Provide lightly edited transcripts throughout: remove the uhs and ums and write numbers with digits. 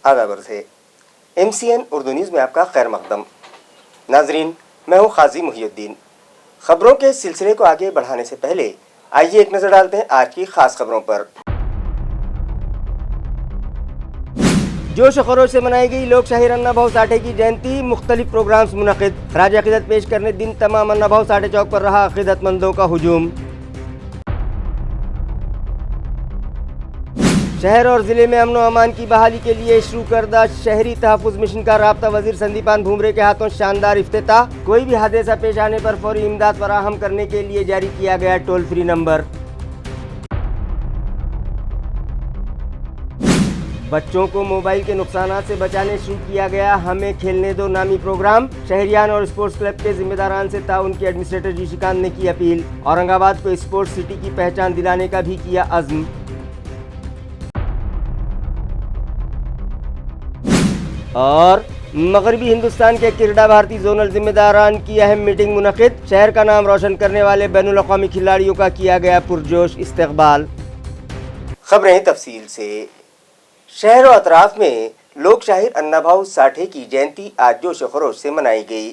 आदाब अर्ज़ है। MCN उर्दू न्यूज़ में आपका खैर मकदम। नाजरीन, मैं हूँ काजी मुहियुद्दीन। खबरों के सिलसिले को आगे बढ़ाने से पहले आइए एक नज़र डालते हैं आज की खास खबरों पर। जोश खरोश से मनाई गई लोक शाहिर अन्ना भाऊ साठे की जयंती, मुख्तलिफ प्रोग्राम्स मुनक़िद। खराज अक़ीदत पेश करने दिन तमाम अन्ना भाऊ साठे चौक पर रहा अक़ीदतमंदों का हुजूम। शहर और ज़िले में अमन व अमान की बहाली के लिए शुरू करदा शहरी तहफ़्फ़ुज़ मिशन का राब्ता वज़ीर संदीपान भुमरे के हाथों शानदार इफ्तिताह। कोई भी हादसा पेश आने पर फौरी इमदाद फराहम करने के लिए जारी किया गया टोल फ्री नंबर। बच्चों को मोबाइल के नुकसानात से बचाने शुरू किया गया हमें खेलने दो नामी प्रोग्राम। शहरियान और स्पोर्ट्स क्लब के जिम्मेदारान से ताउन की एडमिनिस्ट्रेटर जी शिकान ने की अपील। औरंगाबाद को स्पोर्ट्स सिटी की पहचान दिलाने का भी किया अज़्म। और मगरबी हिंदुस्तान के किरडा भारती जोनल जिम्मेदारान की अहम मीटिंग मुनक़िद। शहर का नाम रोशन करने वाले बैनुल अक़वामी खिलाड़ियों का किया गया पुरजोश इस्तक़बाल। खबरें तफसील से। शहर और अतराफ में लोक शाहिर अन्ना भाऊ साठे की जयंती आज जोश खरोश से मनाई गई।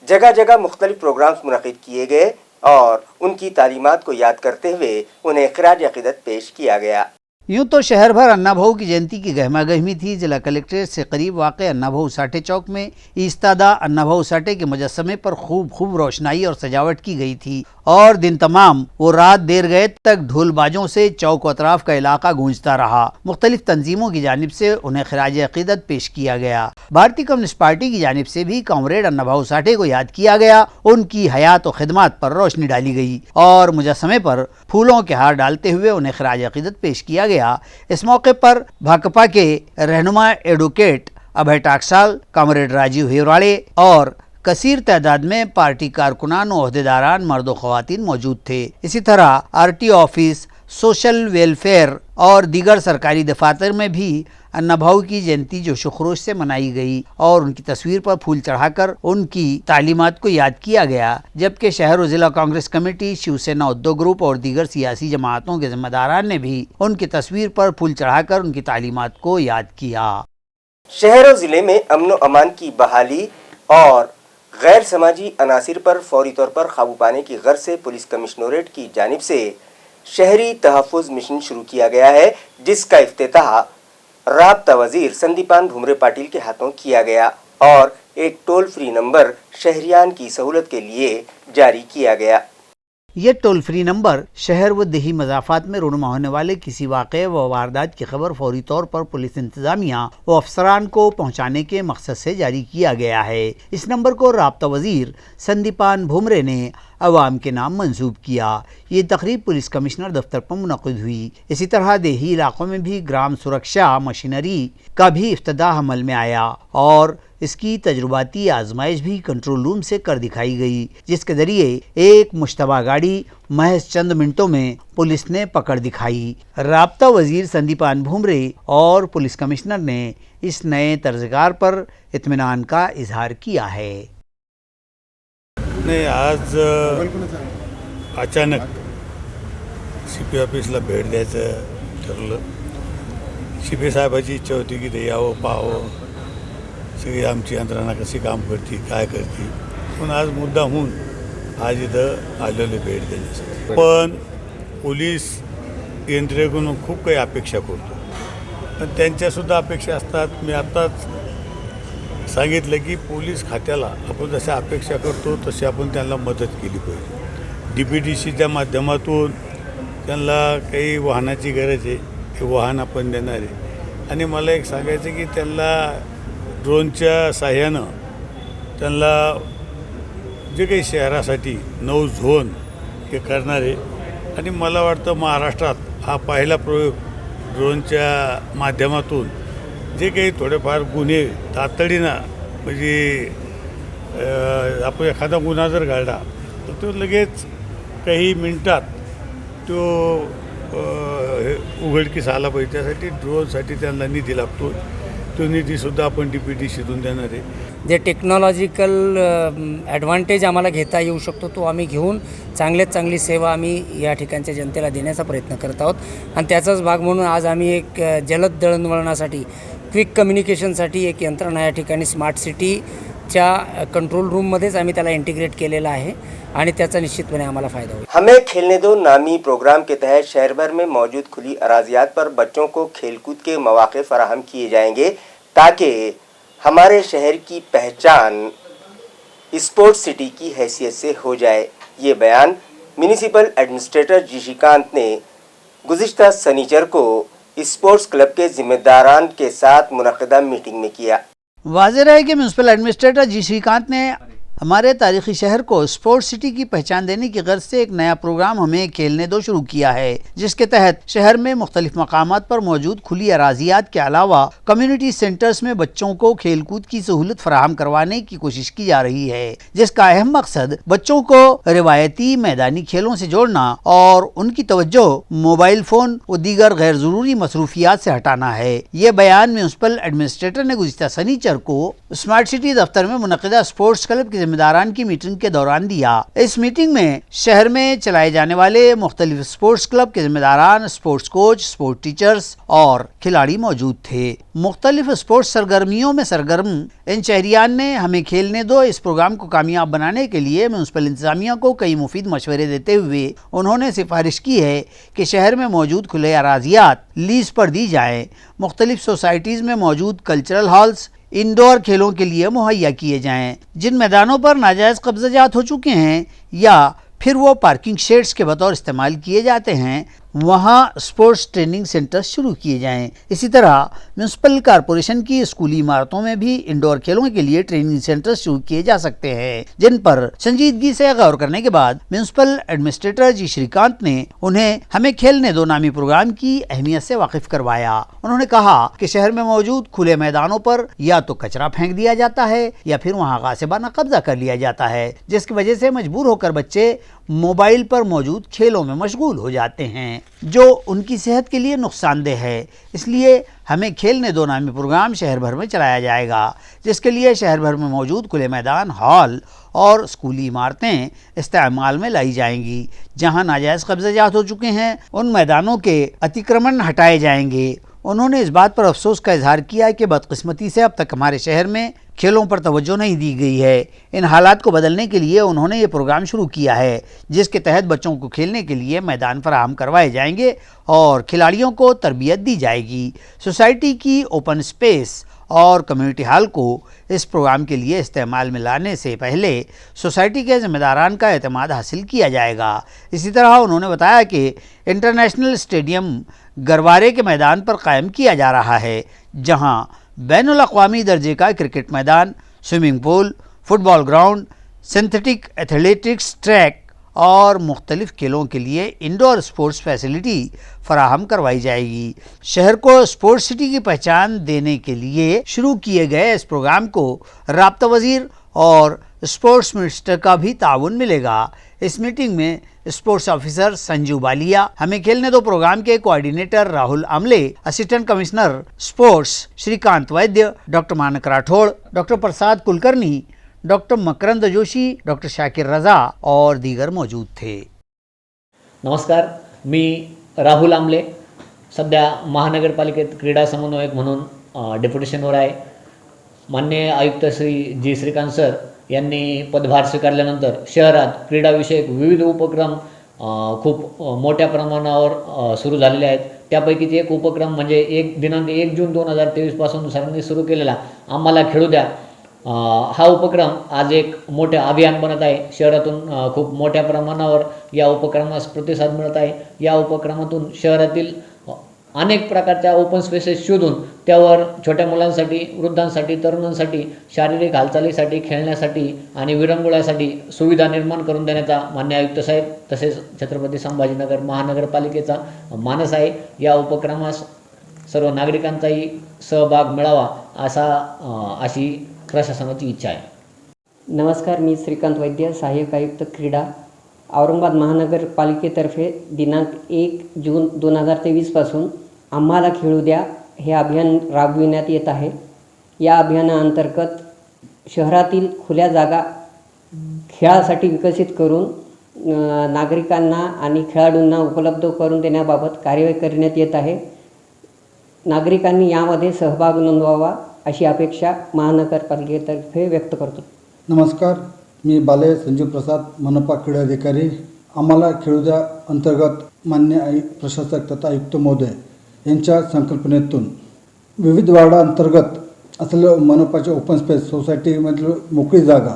जगह जगह मुख्तलिफ प्रोग्राम्स मुनक़िद किए गए और उनकी तालीमात को याद करते हुए उन्हें खराज अक़ीदत पेश किया गया। यूँ तो शहर भर अन्ना भाऊ की जयंती की गहमा गहमी थी। जिला कलेक्ट्रेट से करीब वाक़े अन्ना भाऊ साठे चौक में इस्तादा अन्ना भाऊ साठे के मुजस्समे पर खूब रोशनाई और सजावट की गई थी और दिन तमाम वो रात देर गए तक ढोल बाजों से चौक व अतराफ का इलाका गूंजता रहा। मुख्तलिफ तंजीमों की जानिब से उन्हें खराज अक़ीदत पेश किया गया। भारतीय कम्युनिस्ट पार्टी की जानिब से भी कॉमरेड अन्ना भाऊ साठे को याद किया गया। उनकी हयात और खिदमत पर रोशनी डाली गई और मुजस्समे पर फूलों के हार डालते हुए उन्हें खराज अक़ीदत पेश किया गया। इस मौके पर भाकपा के रहनुमा एडवोकेट अभय टाकसाल, कॉमरेड राजीव हिरवाड़े और कसीर तादाद में पार्टी कारकुनान और ओहदेदारान मर्द व ख़वातीन मौजूद थे। इसी तरह RTO ऑफिस, सोशल वेलफेयर और दीगर सरकारी दफातर में भी अन्ना भाऊ की जयंती जोश खरोश से मनाई गई और उनकी तस्वीर पर फूल चढ़ाकर उनकी तालीमात को याद किया गया। जबकि शहर और ज़िला कांग्रेस कमेटी, शिवसेना उद्योग ग्रुप और दीगर सियासी जमातों के जिम्मेदारान ने भी उनकी तस्वीर पर फूल चढ़ाकर उनकी तालीमात को याद किया। शहर और ज़िले में अमन व अमान की बहाली और गैर समाजी अनासिर पर फौरी तौर पर काबू पाने की गर्ज से पुलिस कमिश्नरेट की जानिब से शहरी तहफ़्फ़ुज़ मिशन शुरू किया गया है, जिसका इफ्तिताह राब्ता वज़ीर संदीपान भुमरे पाटिल के हाथों किया गया और एक टोल फ्री नंबर शहरियान की सहूलत के लिए जारी किया गया। ये टोल फ्री नंबर शहर व देही मज़ाफ़ात में रूनुमा होने वाले किसी वाक़े व वारदात की खबर फौरी तौर पर पुलिस इंतज़ामिया व अफसरान को पहुँचाने के मकसद से जारी किया गया है। इस नंबर को राब्ता वज़ीर संदीपान भुमरे ने अवाम के नाम मंसूब किया। ये तकरीब पुलिस कमिश्नर दफ्तर पर मुनक़िद हुई। इसी तरह देही इलाकों में भी ग्राम सुरक्षा मशीनरी का भी इफ्तिताह अमल में आया और इसकी तजुर्बाती आजमाइश भी कंट्रोल रूम से कर दिखाई गई, जिसके ज़रिए एक मुश्तबा गाड़ी महज चंद मिनटों में पुलिस ने पकड़ दिखाई। राब्ता वज़ीर संदीपान भुमरे और पुलिस कमिश्नर ने इस नए तर्ज़कार पर इत्मीनान का इजहार किया है। नाही, आज अचानक CP ऑफिसला भेट द्यायचं ठरलं। CP साहेबाची इच्छा होती की ते यावं, पाहावं, सगळी आमची यंत्रणा कशी काम करते, काय करते, पण आज मुद्दा होऊन आज इथं आलेले भेट देण्यासाठी। पण पोलीस यंत्रणेकडून खूप काही अपेक्षा करतो, पण त्यांच्यासुद्धा अपेक्षा असतात। मी आत्ताच सांगितलं की पोलीस खात्याला आपण जशा अपेक्षा करतो तशी आपण त्यांना मदत केली पाहिजे। DPDCच्या माध्यमातून त्यांना काही वाहनाची गरज आहे, हे वाहन आपण देणार आहे। आणि मला एक सांगायचं की त्यांना ड्रोनच्या सहाय्यानं त्यांना जे काही शहरासाठी 9 झोन हे करणार आहे आणि मला वाटतं महाराष्ट्रात हा पहिला प्रयोग ड्रोनच्या माध्यमातून जे काही थोडेफार गुन्हे तातडीनं म्हणजे आपण एखादा गुन्हा जर घडला तर तो लगेच काही मिनिटात तो उघडकीस आला पाहिजे। त्यासाठी ड्रोनसाठी त्यांना निधी लागतो तो निधीसुद्धा आपण DPTCतून देणार आहे. जे टेक्नॉलॉजिकल ॲडव्हान्टेज आम्हाला घेता येऊ शकतो तो आम्ही घेऊन चांगल्यात चांगली सेवा आम्ही या ठिकाणच्या जनतेला देण्याचा प्रयत्न करत आहोत. आणि त्याचाच भाग म्हणून आज आम्ही एक जलद दळणवळणासाठी क्विक कम्युनिकेशनसाठी एक यंत्रणा या ठिकाणी स्मार्ट सिटीच्या कंट्रोल रूममध्येच आम्ही त्याला इंटिग्रेट केलेला आहे आणि त्याचा निश्चितपणे आम्हाला फायदा होईल. हमें खेलने दो नामी प्रोग्राम के तहत शहर भर में मौजूद खुली अराजियात पर बच्चों को खेलकूद के मौके फराहम किए जाएंगे ताकि हमारे शहर की पहचान स्पोर्ट्स सिटी की हैसियत से हो जाए. ये बयान म्यूनिसिपल एडमिनिस्ट्रेटर जी श्रीकांत ने गुज़िश्ता शनिचर को स्पोर्ट्स क्लब के जिम्मेदारान के साथ मुनक़दा मीटिंग में किया. वाज़ेह है कि म्यूनसिपल एडमिनिस्ट्रेटर जी श्रीकांत ने हमारे तारीखी शहर को स्पोर्ट्स सिटी की पहचान देने की गर्ज से एक नया प्रोग्राम हमें खेलने दो शुरू किया है, जिसके तहत शहर में मुख्तलिफ मकामात पर मौजूद खुली अराजियात के अलावा कम्युनिटी सेंटर्स में बच्चों को खेलकूद की सहूलत फराहम करवाने की कोशिश की जा रही है, जिसका अहम मकसद बच्चों को रिवायती मैदानी खेलों से जोड़ना और उनकी तवज्जो मोबाइल फ़ोन व दीगर गैर ज़रूरी मसरूफियात से हटाना है. ये बयान म्यूनसिपल एडमिनिस्ट्रेटर ने गुज़िश्ता शनिचर को स्मार्ट सिटी दफ्तर में मुनक़दा स्पोर्ट्स क्लब के जिम्मेदारान की मीटिंग के दौरान दिया. इस मीटिंग में शहर में चलाए जाने वाले मुख्तलिफ स्पोर्ट्स क्लब के जिम्मेदारान, स्पोर्ट्स कोच, स्पोर्ट्स टीचर्स और खिलाड़ी मौजूद थे. मुख्तलिफ स्पोर्ट्स सरगर्मियों में सरगर्म इन शहरियान ने हमें खेलने दो इस प्रोग्राम को कामयाब बनाने के लिए म्यूनसिपल इंतजामिया को कई मुफीद मशवरे देते हुए उन्होंने सिफारिश की है कि शहर में मौजूद खुले अराजियात लीज पर दी जाएँ. मुख्तलिफ सोसाइटीज़ में मौजूद कल्चरल हॉल्स इंडोर खेलों के लिए मुहैया किए जाएं. जिन मैदानों पर नाजायज़ कब्ज़ात हो चुके हैं या फिर वो पार्किंग शेड्स के बतौर इस्तेमाल किए जाते हैं, वहाँ स्पोर्ट्स ट्रेनिंग सेंटर्स शुरू किए जाएं. इसी तरह म्यूनसिपल कॉरपोरेशन की स्कूली इमारतों में भी इंडोर खेलों के लिए ट्रेनिंग सेंटर्स शुरू किए जा सकते हैं, जिन पर संजीदगी से गौर करने के बाद म्यूनसिपल एडमिनिस्ट्रेटर जी श्रीकांत ने उन्हें हमें खेलने दो नामी प्रोग्राम की अहमियत से वाकिफ करवाया. उन्होंने कहा कि शहर में मौजूद खुले मैदानों पर या तो कचरा फेंक दिया जाता है या फिर वहाँ गासिबाना कब्जा कर लिया जाता है, जिसकी वजह से मजबूर होकर बच्चे मोबाइल पर मौजूद खेलों में मशगूल हो जाते हैं, जो उनकी सेहत के लिए नुकसानदेह है. इसलिए हमें खेलने दो नामी प्रोग्राम शहर भर में चलाया जाएगा, जिसके लिए शहर भर में मौजूद खुले मैदान, हॉल और स्कूली इमारतें इस्तेमाल में लाई जाएंगी. जहां नाजायज़ कब्ज़ात हो चुके हैं उन मैदानों के अतिक्रमण हटाए जाएंगे. उन्होंने इस बात पर अफसोस का इजहार किया कि बदकिस्मती से अब तक हमारे शहर में खेलों पर तवज्जो नहीं दी गई है. इन हालात को बदलने के लिए उन्होंने ये प्रोग्राम शुरू किया है, जिसके तहत बच्चों को खेलने के लिए मैदान फराहम करवाए जाएंगे और खिलाड़ियों को तरबियत दी जाएगी. सोसाइटी की ओपन स्पेस और कम्युनिटी हॉल को इस प्रोग्राम के लिए इस्तेमाल में लाने से पहले सोसाइटी के ज़िम्मेदारान का एतमाद हासिल किया जाएगा. इसी तरह उन्होंने बताया कि इंटरनेशनल स्टेडियम गरवारे के मैदान पर कायम किया जा रहा है, जहां बैनुल अक़वामी दर्जे का क्रिकेट मैदान, swimming pool, football ground, synthetic athletics track और मुख्तलिफ खेलों के लिए इंडोर स्पोर्ट्स फैसिलिटी फराहम करवाई जाएगी. शहर को स्पोर्ट्स सिटी की पहचान देने के लिए शुरू किए गए इस प्रोग्राम को राब्ता वज़ीर और स्पोर्ट्स मिनिस्टर का भी ताउन मिलेगा. इस मीटिंग में स्पोर्ट्स ऑफिसर संजू बालिया, हमें खेलने दो प्रोग्राम के कोऑर्डिनेटर राहुल आमले, असिस्टेंट कमिश्नर स्पोर्ट्स श्रीकांत वैद्य, डॉक्टर मानक राठौड़, डॉक्टर प्रसाद कुलकर्णी, डॉक्टर मकरंद जोशी, डॉक्टर शाकिर रजा और दीगर मौजूद थे. नमस्कार, मी राहुल आमले सध्या महानगरपालिकेत क्रीडा समन्वयक म्हणून डेप्युटेशनवर आहे. माननीय आयुक्त श्री जी श्रीकांत सर यांनी पदभार स्वीकारल्यानंतर शहरात क्रीडाविषयक विविध उपक्रम खूप मोठ्या प्रमाणावर सुरू झालेले आहेत. त्यापैकीचे एक उपक्रम म्हणजे दिनांक 1 जून 2023 पासून सरांनी सुरू केलेला आम्हाला खेळू द्या हा उपक्रम आज एक मोठे अभियान बनत आहे. शहरातून खूप मोठ्या प्रमाणावर या उपक्रमास प्रतिसाद मिळत आहे. या उपक्रमातून शहरातील अनेक प्रकारच्या ओपन स्पेसेस शोधून त्यावर छोट्या मुलांसाठी, वृद्धांसाठी, तरुणांसाठी शारीरिक हालचालीसाठी, खेळण्यासाठी आणि विरंगुळ्यासाठी सुविधा निर्माण करून देण्याचा माननीय आयुक्त साहेब तसेच छत्रपती संभाजीनगर महानगरपालिकेचा मानस आहे. या उपक्रमास सर्व नागरिकांचाही सहभाग मिळावा अशी प्रशासनाची इच्छा आहे. नमस्कार, मी श्रीकांत वैद्य, सहाय्यक आयुक्त क्रीडा, औरंगाबाद महानगरपालिकेतर्फे दिनांक 1 जून 2023 पासून आम्हाला खेळू द्या हे अभियान राबविण्यात येत आहे. या अभियानाअंतर्गत शहरातील खुल्या जागा खेळासाठी विकसित करून नागरिकांना आणि खेळाडूंना उपलब्ध करून देण्याबाबत कार्यवाही करण्यात येत आहे. नागरिकांनी यामध्ये सहभाग नोंदवावा अशी अपेक्षा महानगरपालिकेतर्फे व्यक्त करतो. नमस्कार, मी बाले संजीव प्रसाद, मनपा क्रीडा अधिकारी. आम्हाला खेळूद्या अंतर्गत मान्य प्रशासक तथा आयुक्त महोदय यांच्या संकल्पनेतून विविध वार्डाअंतर्गत असलेलं मनपाच्या ओपन स्पेस सोसायटीमधील मोकळी जागा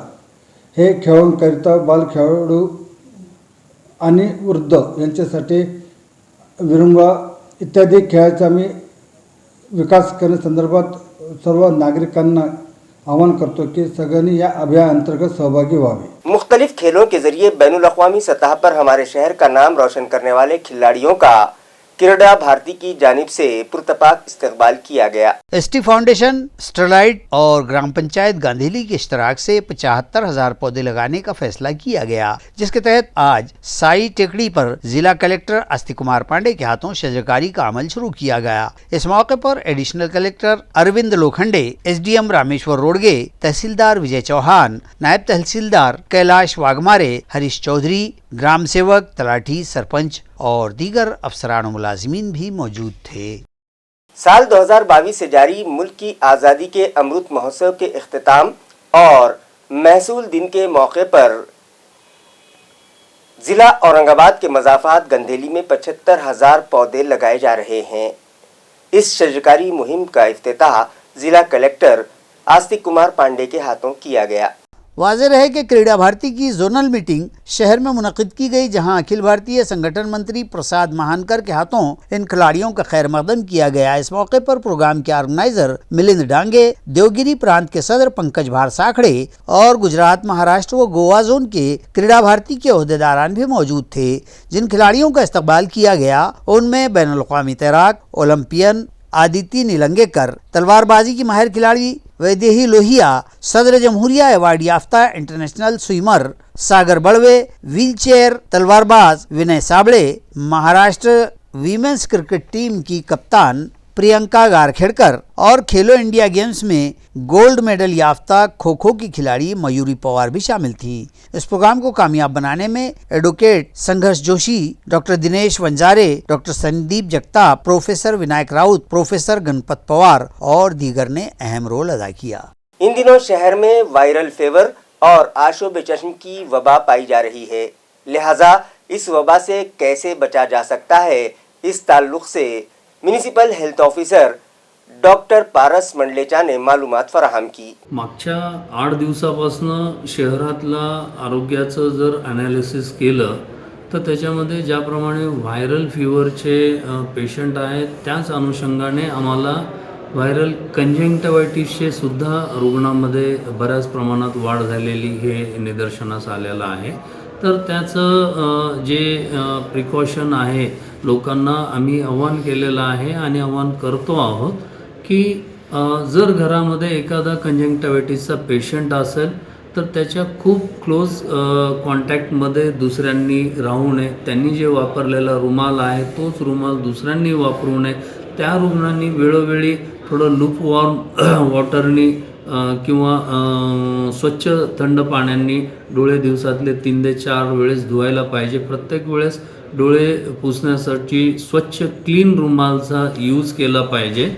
हे खेळांकरिता बाल खेळाडू आणि वृद्ध यांच्यासाठी विरंगुळा इत्यादी खेळाचा आम्ही विकास करण्यासंदर्भात सर्व नागरिकांना आह्वान करतो कि सगळ्यांनी या अभियानांतर्गत सहभागी व्हावे. मुख्तलिफ खेलों के जरिए बैनुल अक़वामी सतह पर हमारे शहर का नाम रोशन करने वाले खिलाड़ियों का क्रीड़ा भारती की जानिब से पुरतपाक इस्तकबाल किया गया. एसटी फाउंडेशन, स्टरलाइट और ग्राम पंचायत गांधीली के इश्तराक से 75,000 पौधे लगाने का फैसला किया गया, जिसके तहत आज साई टेकड़ी पर जिला कलेक्टर आस्तिक कुमार पांडे के हाथों शजरकारी का अमल शुरू किया गया. इस मौके पर additional collector Arvind Lokhande, SDM Rameshwar Rodge, tehsildar Vijay Chauhan, naib tehsildar Kailash Waghmare, Harish Chaudhary, ग्राम सेवक, तलाठी, सरपंच और दीगर अफसरान और मुलाजिमीन भी मौजूद थे. साल 2022 से जारी मुल्क की आज़ादी के अमृत महोत्सव के इख्तिताम और महसूल दिन के मौके पर जिला औरंगाबाद के मज़ाफ़ात गंधेली में 75,000 पौधे लगाए जा रहे हैं. इस शजरकारी मुहिम का इफ्तिताह जिला कलेक्टर आस्तिक कुमार पांडे के हाथों किया गया. वाज़ेह रहे कि क्रीड़ा भारती की जोनल मीटिंग शहर में मुनक़िद की गई, जहां अखिल भारतीय संगठन मंत्री प्रसाद महानकर के हाथों इन खिलाड़ियों का खैर मकदम किया गया. इस मौके पर प्रोग्राम के ऑर्गेनाइजर मिलिंद डांगे, देवगिरी प्रांत के सदर पंकज भार साखड़े और गुजरात, महाराष्ट्र व गोवा जोन के क्रीड़ा भारती के ओहदेदारान भी मौजूद थे. जिन खिलाड़ियों का इस्तकबाल किया गया उनमें बैनुल अक़वामी तैराक, ओलंपियन आदिति नीलंगेकर, तलवारबाजी की माहिर खिलाड़ी वैदेही लोहिया, सदर जमहूरिया अवार्ड याफ्ता इंटरनेशनल स्विमर सागर बड़वे, व्हील चेयर तलवारबाज विनय Sabde, Maharashtra women's cricket team की कप्तान प्रियंका गारखेड़कर और खेलो इंडिया गेम्स में गोल्ड मेडल याफ्ता खो खो की खिलाड़ी मयूरी पवार भी शामिल थी. इस प्रोग्राम को कामयाब बनाने में एडवोकेट संघर्ष Joshi, doctor Dinesh Wanjare, doctor Sandeep Jagtap, professor Vinayak Raut, professor Ganpat Pawar और दीगर ने अहम रोल अदा किया. इन दिनों शहर में वायरल फीवर और आशोब चश्म की वबा पाई जा रही है, लिहाजा इस वबा से कैसे बचा जा सकता है, इस ताल्लुक से म्युनिसिपल हेल्थ ऑफिसर डॉक्टर पारस मंडलेचा ने मालूमात फराहम की. मागच्या 8 दिवसापासून शहरातला आरोग्याचं जर ॲनालिसिस केलं तर त्याच्यामध्ये ज्याप्रमाणे व्हायरल फीवरचे पेशंट आहेत त्याच अनुषंगाने आम्हाला व्हायरल कंजंक्टिव्हायटिसचे सुद्धा रुग्णांमध्ये बऱ्याच प्रमाणात वाढ झालेली हे निदर्शनास आलेलं आहे. तर त्याचं जे प्रिकॉशन आहे लोकांना आम्ही आव्हान केलेलं आहे आणि आव्हान करतो आहोत की जर घरामध्ये एखादा कंजंक्टिव्हायटिसचा पेशंट असेल तर त्याच्या खूप क्लोज कॉन्टॅक्टमध्ये दुसऱ्यांनी राहू नये. त्यांनी जे वापरलेला रुमाल आहे तोच रुमाल दुसऱ्यांनी वापरू नये. त्या रुग्णांनी वेळोवेळी थोडं लूपवॉर्म वॉटरनी किंवा स्वच्छ थंड पाण्याने डोळे दिवसातले 3 ते 4 वेळेस धुवायला पाहिजे. प्रत्येक वेळेस डोळे पुसण्यासाठी स्वच्छ क्लीन रुमालचा यूज केला पाहिजे.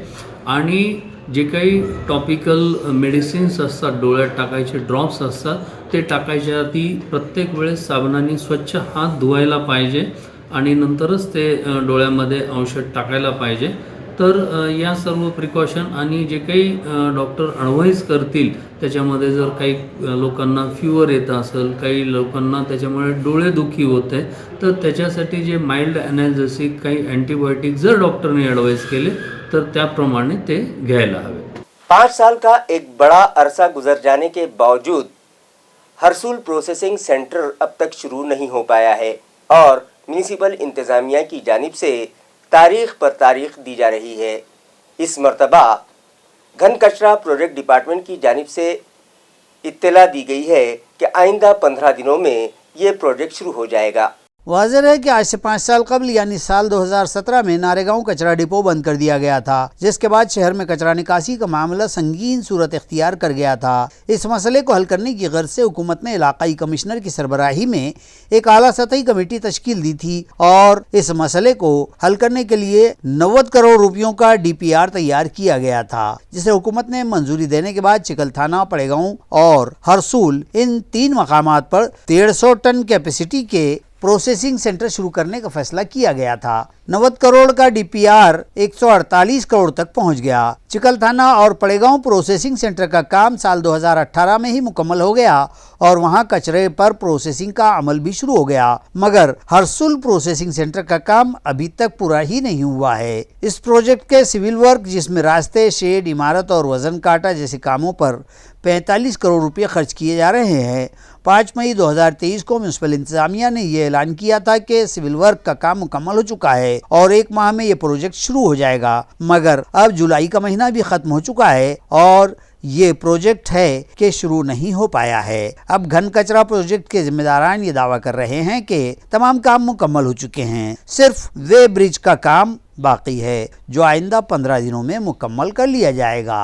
आणि जे काही टॉपिकल मेडिसिन्स असतात, डोळ्यात टाकायचे ड्रॉप्स असतात, ते टाकायच्या आधी प्रत्येक वेळेस साबणाने स्वच्छ हात धुवायला पाहिजे आणि नंतरच ते डोळ्यामध्ये औषध टाकायला पाहिजे. तर या सर्व प्रिकॉशन आणि जे काही डॉक्टर ॲडवाईज करतील त्याच्यामध्ये जर काही लोकांना फीवर येत असेल, काही लोकांना त्याच्यामुळे डोळेदुखी होते, तर त्याच्यासाठी जे माइल्ड ॲनाल्जेसिक काही अँटीबायोटिक जर डॉक्टरने ॲडवाईज केले तर त्याप्रमाणे ते घ्यायला हवे. 5 साल का एक बड़ा अरसा गुजर जाने के बावजूद हरसूल प्रोसेसिंग सेंटर अब तक शुरू नहीं हो पाया है और म्युनिसिपल इंतज़ामिया की जानिब से तारीख पर तारीख दी जा रही है. इस मरतबा घन कचरा प्रोजेक्ट डिपार्टमेंट की जानिब से इत्तला दी गई है कि आइंदा 15 दिनों में ये प्रोजेक्ट शुरू हो जाएगा. वाज़ेह है कि आज से 5 साल कबल यानी साल 2017 में नारेगांव कचरा डिपो बंद कर दिया गया था, जिसके बाद शहर में कचरा निकासी का मामला संगीन सूरत इख्तियार कर गया था। इस मसले को हल करने की गर्ज से हुकूमत ने इलाकाई कमिश्नर की सरबराही में एक आला सतही कमेटी तश्कील दी थी और इस मसले को हल करने के लिए 90 करोड़ रुपयों का DPR तैयार किया गया था, जिसे हुकूमत ने मंजूरी देने के बाद चिकलथाना, पड़ेगांव और हरसूल इन 3 मकामात पर 150 टन कैपेसिटी के प्रोसेसिंग सेंटर शुरू करने का फैसला किया गया था। 90 करोड़ का DPR 148 करोड़ तक पहुंच गया। चिकलथाना और पड़ेगांव प्रोसेसिंग सेंटर का काम साल 2018 में ही मुकम्मल हो गया और वहां कचरे पर प्रोसेसिंग का अमल भी शुरू हो गया, मगर हरसुल प्रोसेसिंग सेंटर का काम अभी तक पूरा ही नहीं हुआ है। इस प्रोजेक्ट के सिविल वर्क, जिसमें रास्ते, शेड, इमारत और वजन काटा जैसे कामों पर 45 करोड़ रुपये खर्च किए जा रहे हैं। 5 मई 2023 को म्यूनसिपल इंतजामिया ने यह ऐलान किया था कि सिविल वर्क का काम मुकम्मल हो चुका है और 1 माह में ये प्रोजेक्ट शुरू हो जाएगा, मगर अब जुलाई का महीना भी खत्म हो चुका है और ये प्रोजेक्ट है कि शुरू नहीं हो पाया है। अब घन कचरा प्रोजेक्ट के जिम्मेदारान ये दावा कर रहे हैं कि तमाम काम मुकम्मल हो चुके हैं, सिर्फ वे ब्रिज का काम बाकी है जो आइंदा 15 दिनों में मुकम्मल कर लिया जाएगा।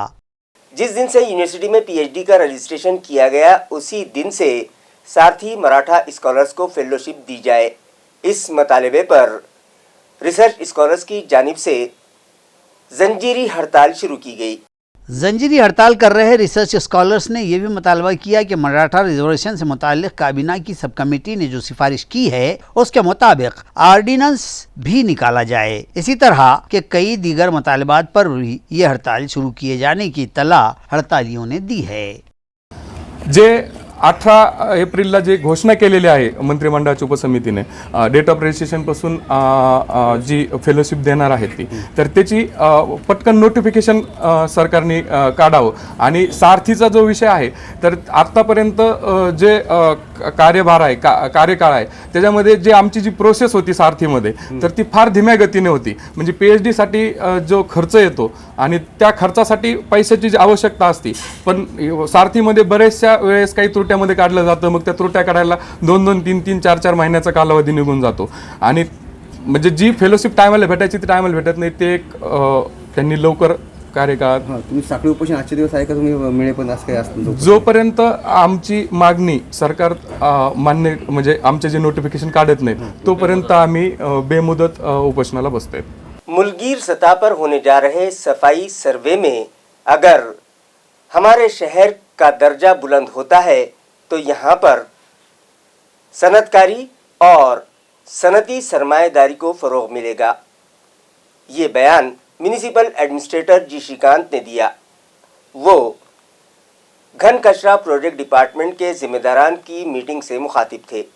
जिस दिन से यूनिवर्सिटी में PhD का रजिस्ट्रेशन किया गया, उसी दिन से सारथी मराठा स्कॉलर्स को फेलोशिप दी जाए, इस मतालबे पर रिसर्च स्कॉलर्स की जानिब से जंजीरी हड़ताल शुरू की गई। जंजीरी हड़ताल कर रहे रिसर्च स्कॉलर्स ने यह भी मुतालबा किया कि मराठा रिजर्वेशन से मुताल्लिक काबीना की सब कमेटी ने जो सिफारिश की है उसके मुताबिक आर्डिनेंस भी निकाला जाए। इसी तरह के कई दीगर मुतालबात पर भी ये हड़ताल शुरू किए जाने की इत्तला हड़तालियों ने दी है। जे 18 एप्रिलला जे घोषणा केलेली आहे मंत्रिमंडळाच्या उपसमितीने डेट ऑफ रजिस्ट्रेशनपासून जी फेलोशिप देणार आहेत ती, तर त्याची पटकन नोटिफिकेशन सरकारने काढावं आणि सारथीचा जो विषय आहे तर आत्तापर्यंत जे कार्यभार आहे कार्यकाळ आहे त्याच्यामध्ये जे आमची जी प्रोसेस होती सारथीमध्ये तर ती फार धीम्या गतीने होती। म्हणजे PhD साठी जो खर्च येतो आणि त्या खर्चासाठी पैशाची जी आवश्यकता असते, पण सारथीमध्ये बरेचशा वेळेस काही त्रुट्यामध्ये काढलं जातं, मग त्या त्रुट्या काढायला 2-2, 3-3, 4-4 महिन्याचा कालावधी निघून जातो आणि म्हणजे जी फेलोशिप टायमाला भेटायची ती टायमाला भेटत नाही। ते एक त्यांनी लवकर कार्यकाळात तुम्ही साखळी उपोषण आजचे दिवस आहे का तुम्ही मिळे पण असं काही असतं जोपर्यंत आमची मागणी सरकार मान्य म्हणजे आमचे जे नोटिफिकेशन काढत नाही तोपर्यंत आम्ही बेमुदत उपोषणाला बसतोय। मुल्कीर सतह पर होने जा रहे सफाई सर्वे में अगर हमारे शहर का दर्जा बुलंद होता है तो यहाँ पर सनतकारी और सनती सरमाएदारी को फ़रोग़ मिलेगा। ये बयान म्यूनिसिपल एडमिनिस्ट्रेटर जी श्रीकांत ने दिया। वो घन कचरा प्रोजेक्ट डिपार्टमेंट के जिम्मेदारान की मीटिंग से मुखातिब थे।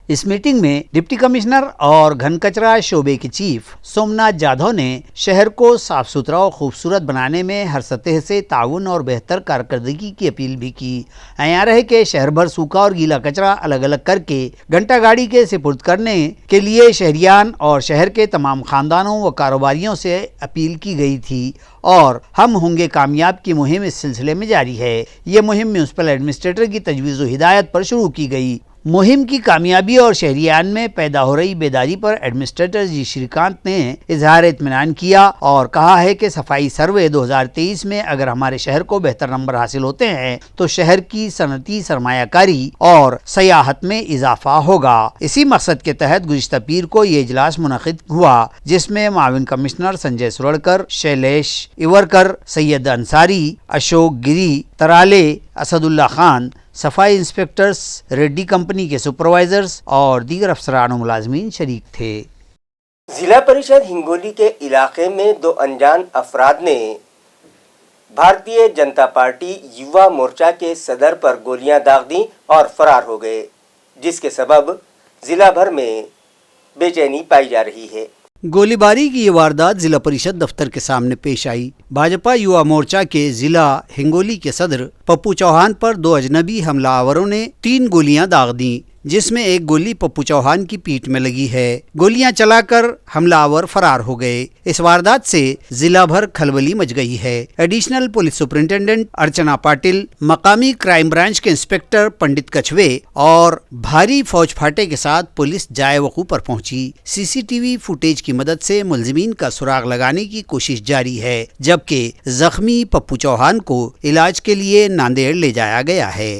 इस मीटिंग में डिप्टी कमिश्नर और घन कचरा शोबे के चीफ सोमनाथ जाधव ने शहर को साफ सुथरा और खूबसूरत बनाने में हर सतह से ताउन और बेहतर कारकर्दगी की अपील भी की। यहाँ रहे कि शहर भर सूखा और गीला कचरा अलग अलग करके घंटा गाड़ी के सुपुर्द करने के लिए शहरियान और शहर के तमाम खानदानों व कारोबारियों से अपील की गई थी और हम होंगे कामयाब की मुहिम इस सिलसिले में जारी है। ये मुहिम म्यूनसिपल एडमिनिस्ट्रेटर की तजवीज़ व हिदायत पर शुरू की गई। मुहिम की कामयाबी और शहरियान में पैदा हो रही बेदारी पर एडमिनिस्ट्रेटर जी श्रीकांत ने इजहार इत्मीनान किया और कहा है कि सफाई सर्वे 2023 में अगर हमारे शहर को बेहतर नंबर हासिल होते हैं तो शहर की सनती सरमायाकारी और सयाहत में इजाफा होगा। इसी मकसद के तहत गुज़िश्ता पीर को ये इजलास मुनक़िद हुआ, जिसमें माविन कमिश्नर संजय सुरड़कर, शैलेश इवरकर, सैयद अंसारी, अशोक गिरी, तराले, असदुल्ला खान, सफाई इंस्पेक्टर्स, रेड्डी कंपनी के सुपरवाइजर्स और दीगर अफसरान और मुलाजमीन शरीक थे। जिला परिषद हिंगोली के इलाके में 2 अनजान अफराद ने भारतीय जनता पार्टी युवा मोर्चा के सदर पर गोलियां दाग दी और फरार हो गए, जिसके सबब जिला भर में बेचैनी पाई जा रही है। गोलीबारी की ये वारदात जिला परिषद दफ्तर के सामने पेश आई। भाजपा युवा मोर्चा के जिला हिंगोली के सदर पप्पू चौहान पर 2 अजनबी हमलावरों ने 3 गोलियां दाग दी, जिसमें एक गोली पप्पू चौहान की पीठ में लगी है। गोलियां चलाकर हमलावर फरार हो गए। इस वारदात से जिला भर खलबली मच गई है। एडिशनल पुलिस सुपरिंटेंडेंट अर्चना पाटिल, मकामी क्राइम ब्रांच के इंस्पेक्टर पंडित कछवे और भारी फौज फाटे के साथ पुलिस जाए वकू पर पहुंची। सीसीटीवी फुटेज की मदद से मुलजिमीन का सुराग लगाने की कोशिश जारी है, जबकि जख्मी पप्पू चौहान को इलाज के लिए नांदेड़ ले जाया गया है।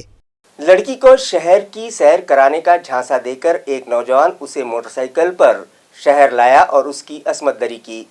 लड़की को शहर की सैर कराने का झांसा देकर एक नौजवान उसे मोटरसाइकिल पर शहर लाया और उसकी असमत दरी की,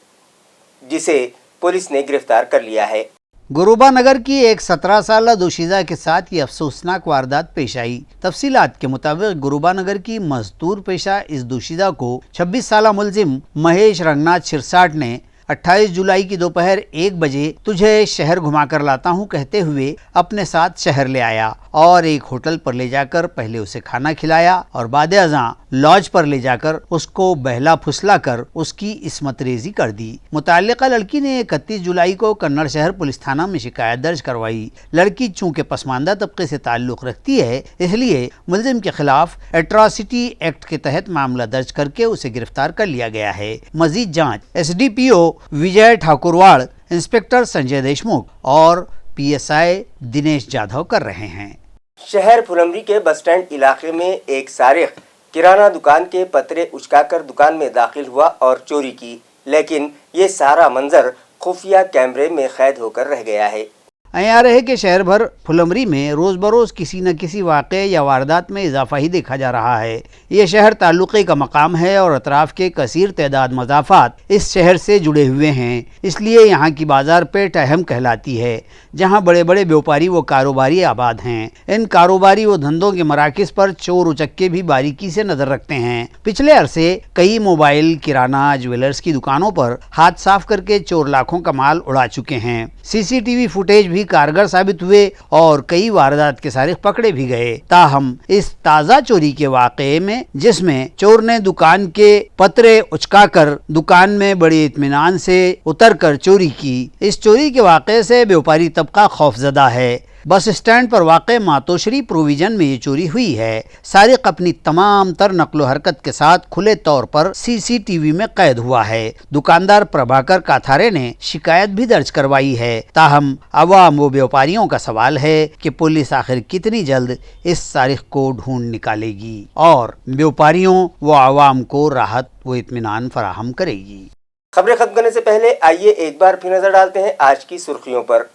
जिसे पुलिस ने गिरफ्तार कर लिया है। गुरुबा नगर की एक 17 साल दोशीदा के साथ ये अफसोसनाक वारदात पेश आई। तफसीलात के मुताबिक गुरुबा नगर की मजदूर पेशा इस दोशीदा को 26 साल मुलजिम महेश रंगनाथ शिरसाट ने 28 जुलाई की दोपहर 1 बजे तुझे शहर घुमा कर लाता हूं कहते हुए अपने साथ शहर ले आया और एक होटल पर ले जाकर पहले उसे खाना खिलाया और बाद अज़ां लॉज पर ले जाकर उसको बहला फुसला कर उसकी इस्मत रेजी कर दी। मुताल्लिका लड़की ने 31 जुलाई को कन्नड़ शहर पुलिस थाना में शिकायत दर्ज करवाई। लड़की चूंकि पसमानदा तबके से ताल्लुक़ रखती है, इसलिए मुलजिम के खिलाफ एट्रॉसिटी एक्ट के तहत मामला दर्ज करके उसे गिरफ्तार कर लिया गया है। मजीद जाँच SDPO विजय ठाकुरवाड़, इंस्पेक्टर संजय देशमुख और PSI दिनेश जाधव कर रहे हैं। शहर फुलमरी के बस स्टैंड इलाके में एक सारिक किराना दुकान के पतरे उचकाकर दुकान में दाखिल हुआ और चोरी की, लेकिन ये सारा मंजर खुफिया कैमरे में कैद होकर रह गया है। अयार है कि शहर भर फुलमरी में रोज़ बरोज़ किसी न किसी वाक़े या वारदात में इजाफा ही देखा जा रहा है। ये शहर ताल्लुक़े का मकाम है और अतराफ़ के कसीर तादाद मज़ाफ़ात इस शहर से जुड़े हुए हैं, इसलिए यहाँ की बाज़ार पेट अहम कहलाती है, जहाँ बड़े बड़े व्यापारी व कारोबारी आबाद हैं। इन कारोबारी व धंधों के मराकज़ पर चोर उचक्के भी बारीकी से नज़र रखते हैं। पिछले अरसे कई मोबाइल, किराना, ज्वेलर्स की दुकानों पर हाथ साफ करके चोर लाखों का माल उड़ा चुके हैं। CCTV फुटेज भी कारगर साबित हुए और कई वारदात के सारिक पकड़े भी गए। ताहम इस ताज़ा चोरी के वाक़े में, जिसमें चोर ने दुकान के पतरे उचकाकर दुकान में बड़े इत्मीनान से उतरकर चोरी की, इस चोरी के वाक़े से व्यापारी तबका खौफजदा है। बस स्टैंड पर वाक़े मातोश्री प्रोविजन में ये चोरी हुई है। सारिक अपनी तमाम तर नकलो हरकत के साथ खुले तौर पर CCTV में कैद हुआ है। दुकानदार प्रभाकर काथारे ने शिकायत भी दर्ज करवाई है। ताहम अवाम व व्यापारियों का सवाल है कि पुलिस आखिर कितनी जल्द इस सारिक को ढूंढ निकालेगी और व्यापारियों व आवाम को राहत व इत्मीनान फराहम करेगी। खबरें खत्म करने से पहले आइए एक बार फिर नजर डालते हैं आज की सुर्खियों पर।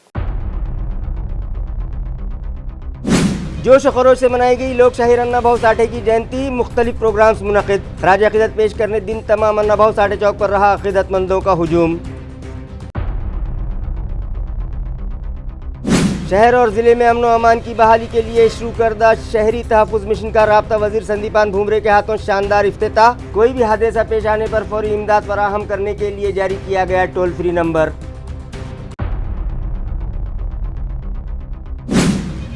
जोश खरोश से मनाई गई लोक शाहिर अन्ना भाऊ साठे की जयंती, मुख्तलिफ प्रोग्राम्स मुनक़िद। खराज अक़ीदत पेश करने दिन तमाम अन्ना भाऊ साठे चौक पर रहा अक़ीदतमंदों का हुजूम। शहर और ज़िले में अमन व अमान की बहाली के लिए शुरू करदा शहरी तहफ़्फ़ुज़ मिशन का राब्ता वज़ीर संदीपान भूमरे के हाथों शानदार इफ्तिताह। कोई भी हादसा पेश आने पर फौरी इमदाद फराहम करने के लिए जारी किया गया टोल फ्री नंबर।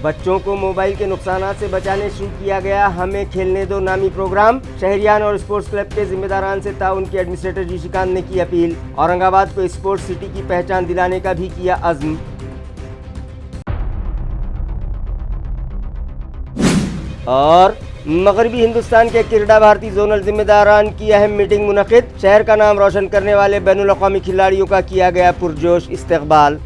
बच्चों को मोबाइल के नुकसानात से बचाने शुरू किया गया हमें खेलने दो नामी प्रोग्राम। शहरियान और स्पोर्ट्स क्लब के जिम्मेदारान से ताउन के एडमिनिस्ट्रेटर जी शिकांत ने की अपील। औरंगाबाद को स्पोर्ट्स सिटी की पहचान दिलाने का भी किया अज़्म। और मगरबी हिंदुस्तान के किरडा भारती जोनल जिम्मेदारान की अहम मीटिंग मुनक़िद। शहर का नाम रोशन करने वाले बैनुल अक़वामी खिलाड़ियों का किया गया पुरजोश इस्तक़बाल।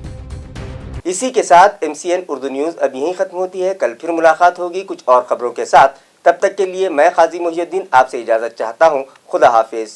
इसी के साथ MCN उर्दू न्यूज़ अब यहीं ख़त्म होती है। कल फिर मुलाकात होगी कुछ और ख़बरों के साथ। तब तक के लिए मैं क़ाज़ी मुहियुद्दीन आपसे इजाज़त चाहता हूँ। खुदा हाफिज़।